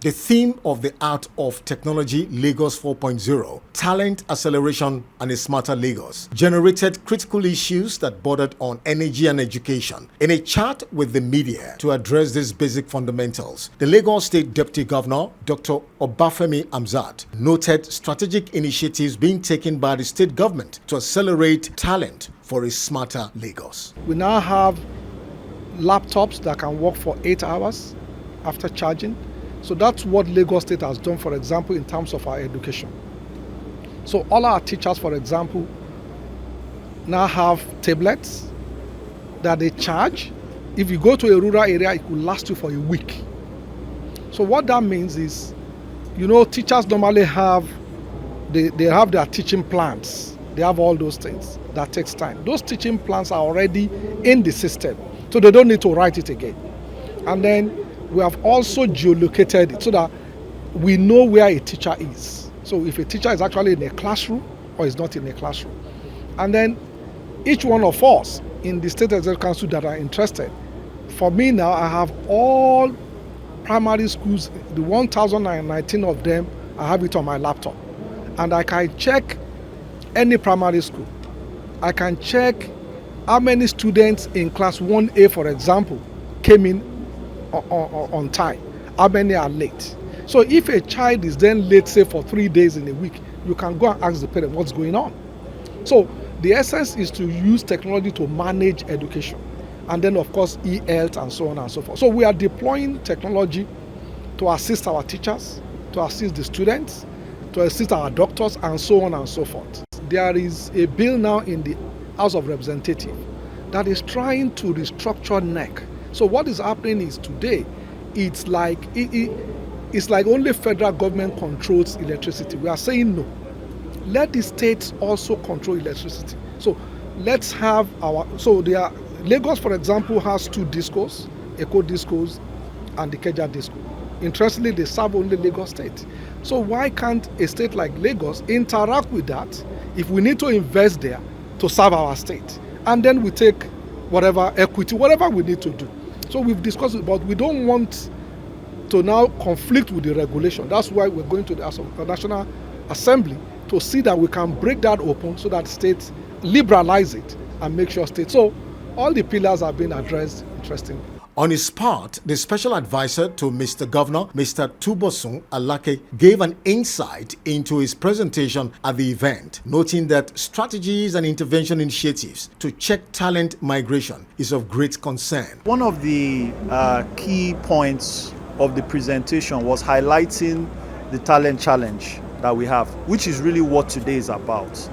The theme of the Art of Technology Lagos 4.0, Talent Acceleration and a Smarter Lagos, generated critical issues that bordered on energy and education. In a chat with the media to address these basic fundamentals, the Lagos State Deputy Governor, Dr. Obafemi Hamzat, noted strategic initiatives being taken by the state government to accelerate talent for a smarter Lagos. We now have laptops that can work for 8 hours after charging. So that's what Lagos State has done, for example, in terms of our education. So all our teachers, for example, now have tablets that they charge. If you go to a rural area, it will last you for a week. So what that means is, teachers normally have, they have their teaching plans. They have all those things. That takes time. Those teaching plans are already in the system, so they don't need to write it again. And then we have also geolocated it so that we know where a teacher is. So if a teacher is actually in a classroom or is not in a classroom. And then each one of us in the State Executive Council that are interested, for me now, I have all primary schools, the 1,019 of them, I have it on my laptop. And I can check any primary school. I can check how many students in class 1A, for example, came in on time, how many are late. So if a child is then late, say for 3 days in a week, you can go and ask the parent what's going on. So the essence is to use technology to manage education, and then of course e-health and so on and so forth. So we are deploying technology to assist our teachers, to assist the students, to assist our doctors, and so on and so forth. There is a bill now in the House of Representatives that is trying to restructure NEC. So what is happening is today, it's like only federal government controls electricity. We are saying no. Let the states also control electricity. So let's have Lagos, for example, has 2 discos, Eco Discos and the Keja Disco. Interestingly, they serve only Lagos State. So why can't a state like Lagos interact with that if we need to invest there to serve our state? And then we take whatever equity, whatever we need to do. So we've discussed it, but we don't want to now conflict with the regulation. That's why we're going to the National Assembly to see that we can break that open so that states liberalize it and make sure states. So all the pillars are being addressed, interestingly. On his part, the special advisor to Mr. Governor, Mr. Tubosun Alake, gave an insight into his presentation at the event, noting that strategies and intervention initiatives to check talent migration is of great concern. One of the key points of the presentation was highlighting the talent challenge that we have, which is really what today is about.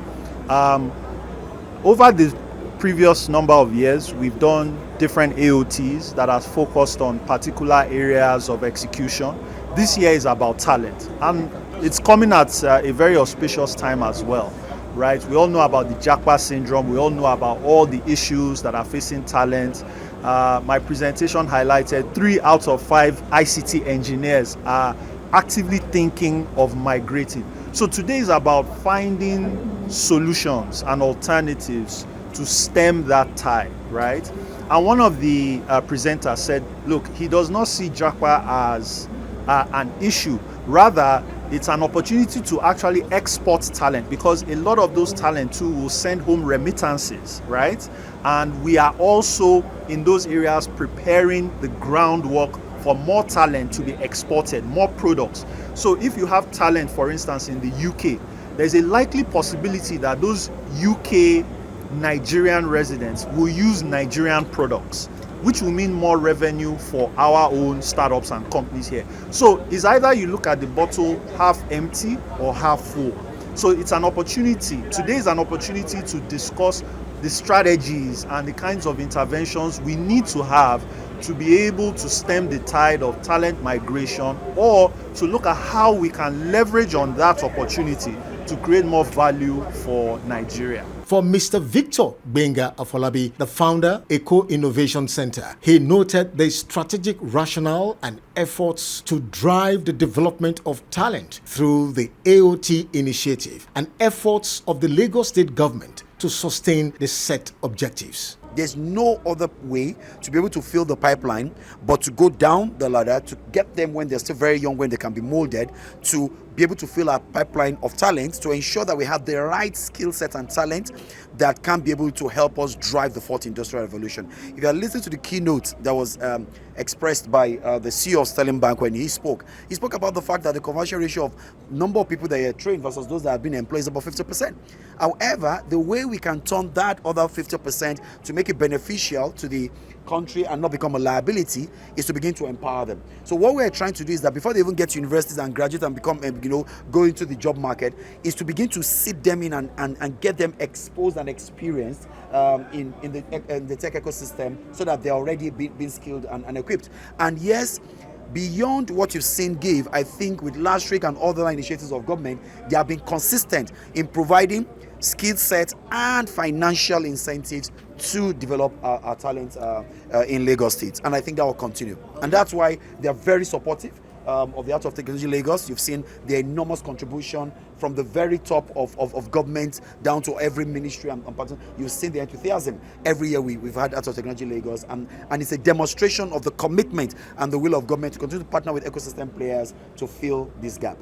Over the previous number of years, we've done different AOTs that are focused on particular areas of execution. This year is about talent, and it's coming at a very auspicious time as well, right? We all know about the Japa syndrome. We all know about all the issues that are facing talent. My presentation highlighted 3 out of 5 ICT engineers are actively thinking of migrating. So today is about finding solutions and alternatives to stem that tide, right? And one of the presenters said, look, he does not see Japa as an issue. Rather, it's an opportunity to actually export talent, because a lot of those talent too will send home remittances, right? And we are also in those areas preparing the groundwork for more talent to be exported, more products. So if you have talent, for instance, in the UK, there's a likely possibility that those UK Nigerian residents will use Nigerian products, which will mean more revenue for our own startups and companies here. So it's either you look at the bottle half empty or half full. So it's an opportunity. Today is an opportunity to discuss the strategies and the kinds of interventions we need to have to be able to stem the tide of talent migration, or to look at how we can leverage on that opportunity to create more value for Nigeria. For Mr. Victor Benga Afolabi, the founder, Eco Innovation Center, he noted the strategic rationale and efforts to drive the development of talent through the AOT initiative and efforts of the Lagos State government to sustain the set objectives. There's no other way to be able to fill the pipeline but to go down the ladder to get them when they're still very young, when they can be molded, to be able to fill our pipeline of talent, to ensure that we have the right skill set and talent that can be able to help us drive the fourth industrial revolution. If you are listening to the keynote that was expressed by the CEO of Sterling Bank when he spoke about the fact that the conversion ratio of number of people that are trained versus those that have been employed is about 50%. However, the way we can turn that other 50% to make it beneficial to the country and not become a liability is to begin to empower them. So what we're trying to do is that before they even get to universities and graduate and become, go into the job market, is to begin to sit them in and get them exposed and experienced in the tech ecosystem, so that they're already been skilled and equipped. And yes, beyond what you've seen give, I think with Last Week and other initiatives of government, they have been consistent in providing skill set and financial incentives to develop our talent in Lagos State. And I think that will continue. And that's why they are very supportive of the Art of Technology Lagos. You've seen the enormous contribution from the very top of government down to every ministry and person. You've seen the enthusiasm. Every year we've had Art of Technology Lagos, and it's a demonstration of the commitment and the will of government to continue to partner with ecosystem players to fill this gap.